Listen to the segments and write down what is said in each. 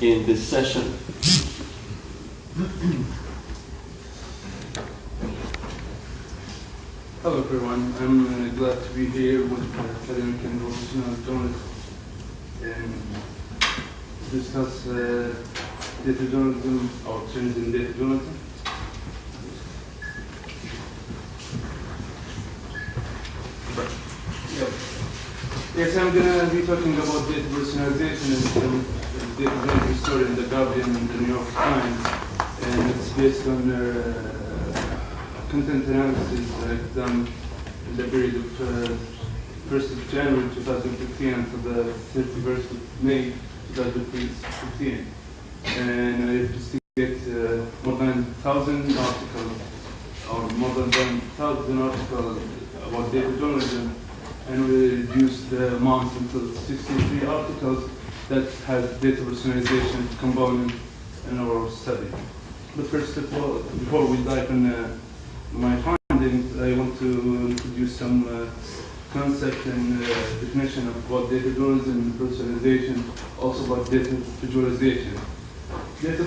in this session. Hello everyone, I'm glad to be here with academic and professional journalists and discuss data journalism or trends in data journalism. Yes, I'm going to be talking about data personalization and data journalism story in The Guardian and the New York Times, and it's based on content analysis I've done in the period of 1st of January 2015 until the 31st of May 2015. And I investigated more than 1,000 articles, or more than 1,000 articles about data journalism, and we reduced the amount until 63 articles that had data personalization component in our study. But first of all, before we dive in my findings, I want to introduce some concept and definition of what data journalism and personalization, also about data visualization. Data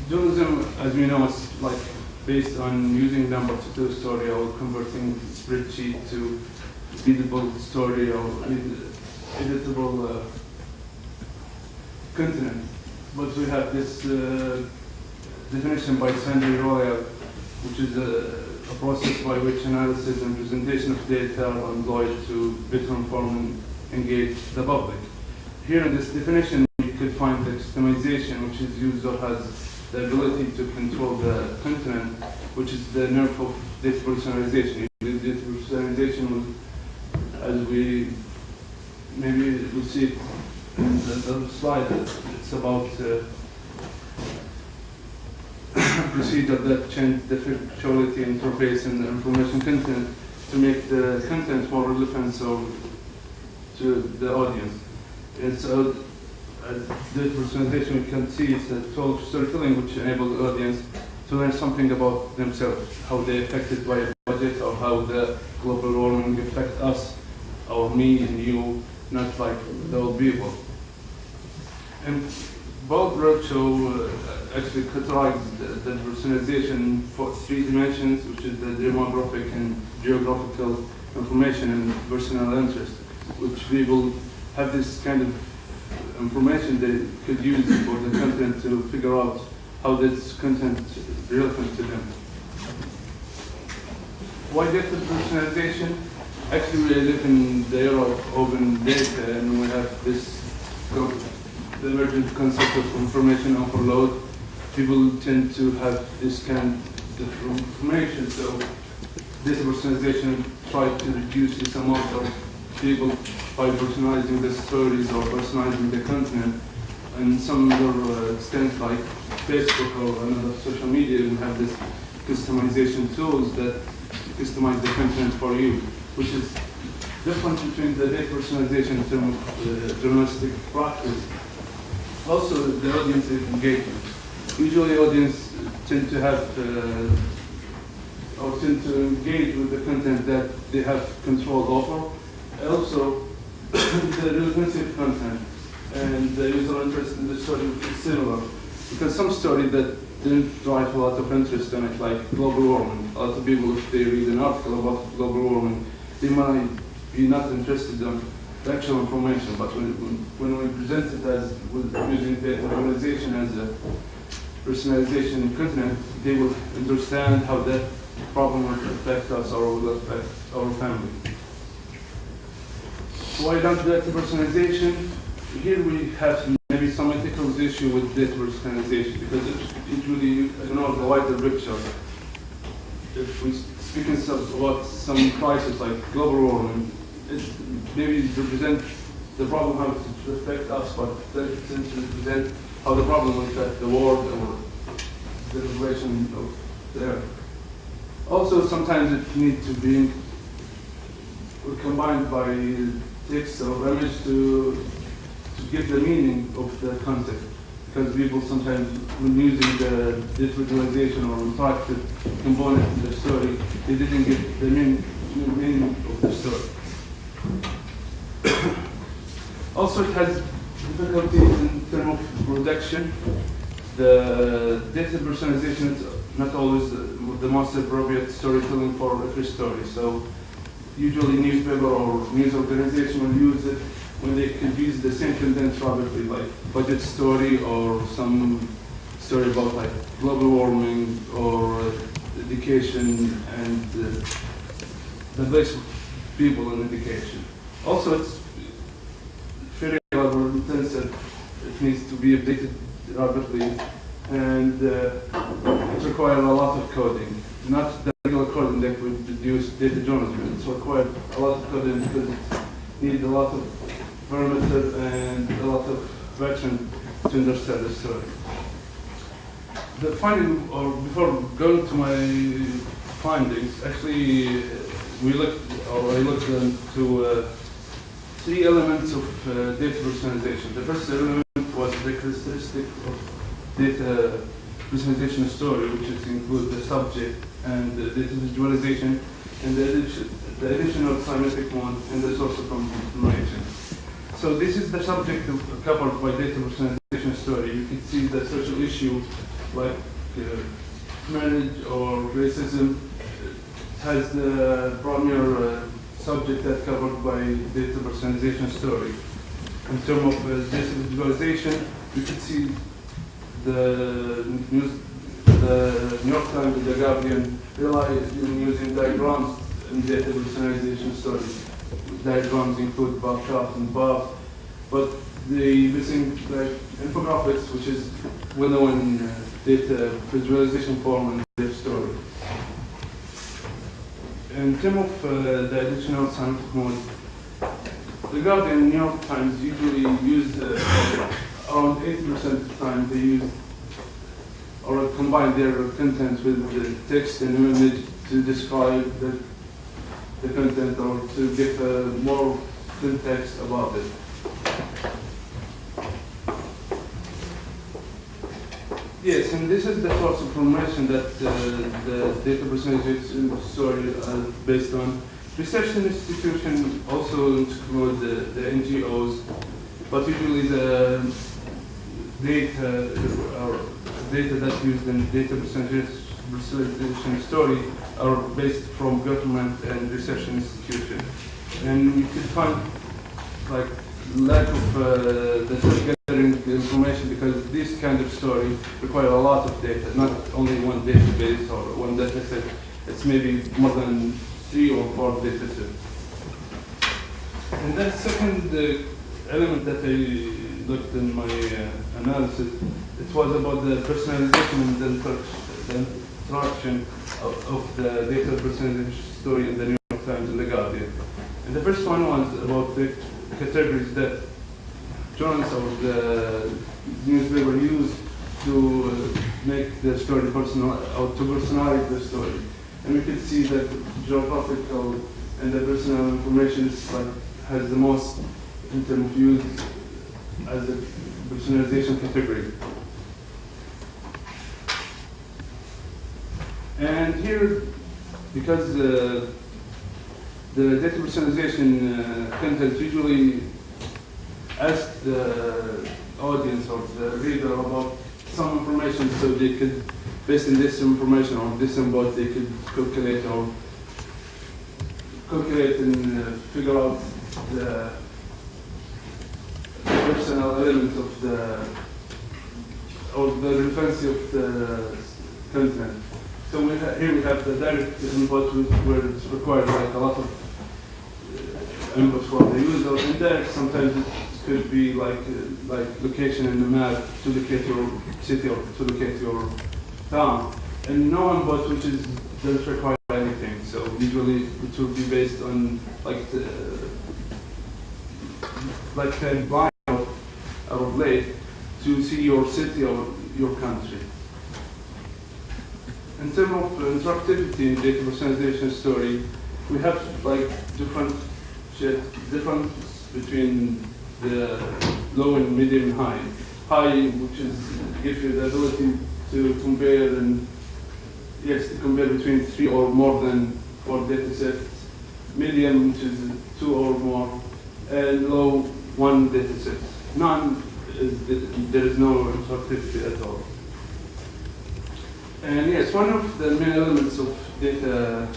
journalism, as we know, is like based on using numbers to tell a story or converting spreadsheet to readable story or editable content. But we have this definition by Sandy Royal, which is a process by which analysis and presentation of data are employed to better inform and engage the public. Here in this definition, you could find the customization, which is user has the ability to control the content, which is the nerve of data personalization. Data personalization will, as we maybe we'll see it in the other slide, it's about procedure that change the functionality interface and the information content to make the content more relevant to the audience. And so, data personalization, we can see it's a tool of storytelling which enables the audience to learn something about themselves, how they're affected by a budget, or how the global warming affects us, or me and you, not like the old people. And both Roadshow actually categorized the personalization for 3 dimensions, which is the demographic and geographical information and personal interest, which people have this kind of information they could use for the content to figure out how this content is relevant to them. Why data personalization? Actually, we live in the era of open data, and we have this the emergent concept of information overload. People tend to have this kind of information, so data personalization tries to reduce this amount of people by personalizing the stories or personalizing the content. And some other extent, like Facebook or another social media, we have this customization tools that customize the content for you, which is different between the data personalization term of journalistic practice. Also, the audience engagement. Usually, audience tend to have or tend to engage with the content that they have control over. Also, the relevancy of content and the user interest in the story is similar, because some story that didn't drive a lot of interest in it, like global warming. A lot of people, if they read an article about global warming, they might be not interested in the actual information, but when we present it as with using data visualization as a personalization content, they will understand how that problem will affect us or will affect our family. Why not data personalization? Here we have maybe some ethical issue with data personalization, because it really ignores the wider picture. If we speak about some crisis like global warming, it maybe represents the problem how it will affect us, but it tends to represent how the problem will affect the world or the population of the earth. Also, sometimes it needs to be combined by text or image to give the meaning of the concept, because people sometimes, when using the data visualization or interactive component in the story, they didn't get the meaning of the story. Also, it has difficulties in terms of production, the data personalization is not always the most appropriate storytelling for every story. So usually newspaper or news organization will use it when they could use the same content rapidly, like budget story or some story about like global warming or education and the place of people in education. Also, it's very labor intensive. It needs to be updated rapidly, and it requires a lot of coding. Not the regular coding that would use data journalism. It's required a lot of coding because it needs a lot of parameters and a lot of veteran to understand the story. The finding, or before going to my findings, actually I looked into three elements of data personalization. The first element was the characteristic of data personalization story, which includes the subject and the data visualization, and the additional scientific one and the source of information. So this is the subject covered by data personalization story. You can see the social issue like marriage or racism has the primary subject that's covered by data personalization story. In terms of data visualization, you can see the New York Times and the Guardian rely on using diagrams in data personalization story. Diagrams include bar chart and bar, but they using like infographics, which is well-known data visualization form in their story. In terms of the additional scientific mode, the Guardian and New York Times usually use around 80% of the time they use or combine their content with the text and image to describe the content or to give more context about it. Yes, and this is the source of information that the data personalization story is based on. Research institutions also include the NGOs, but usually the data that's used in data personalization story are based from government and research institutions. And you can find like lack of the gathering information because this kind of story require a lot of data, not only one database or one data set. It's maybe more than 3 or 4 data sets. And that second element that I looked in my analysis, it was about the personalization and the interaction of the data personalization story in the New York Times and the Guardian. And the first one was about the categories that journalists or the newspaper use to make the story personal or to personalize the story. And we can see that geographical and the personal information is has the most in terms of use as a personalization category. And here, because the data personalization content usually ask the audience or the reader about some information so they could, based on this information or this input, they could calculate and figure out the personal element of the relevancy of the content. So here we have the direct input where it's required like a lot of input from the user. Indirect sometimes it could be like location in the map to locate your city or to locate your town. And no input which doesn't require anything. So usually it will be based on like blind or blade to see your city or your country. In terms of interactivity in data personalization story, we have like difference between the low and medium and high. High, which is gives you the ability to compare to compare between 3 or more than 4 data sets. Medium, which is 2 or more, and low, 1 data set. None there is no interactivity at all. And yes, one of the main elements of data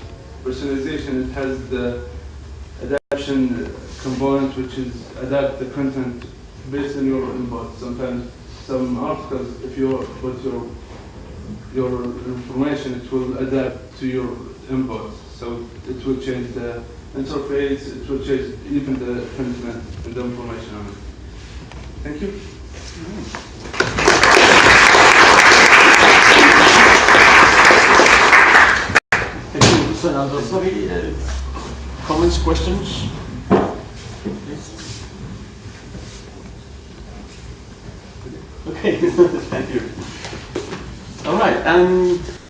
personalization, it has the adaptation component, which is adapt the content based on your input. Sometimes some articles, if you put your information, it will adapt to your input. So it will change the interface, it will change even the content and the information on it. Thank you. Thank you, Hussain Aldossari. Comments, questions? Please. Okay, thank you. All right,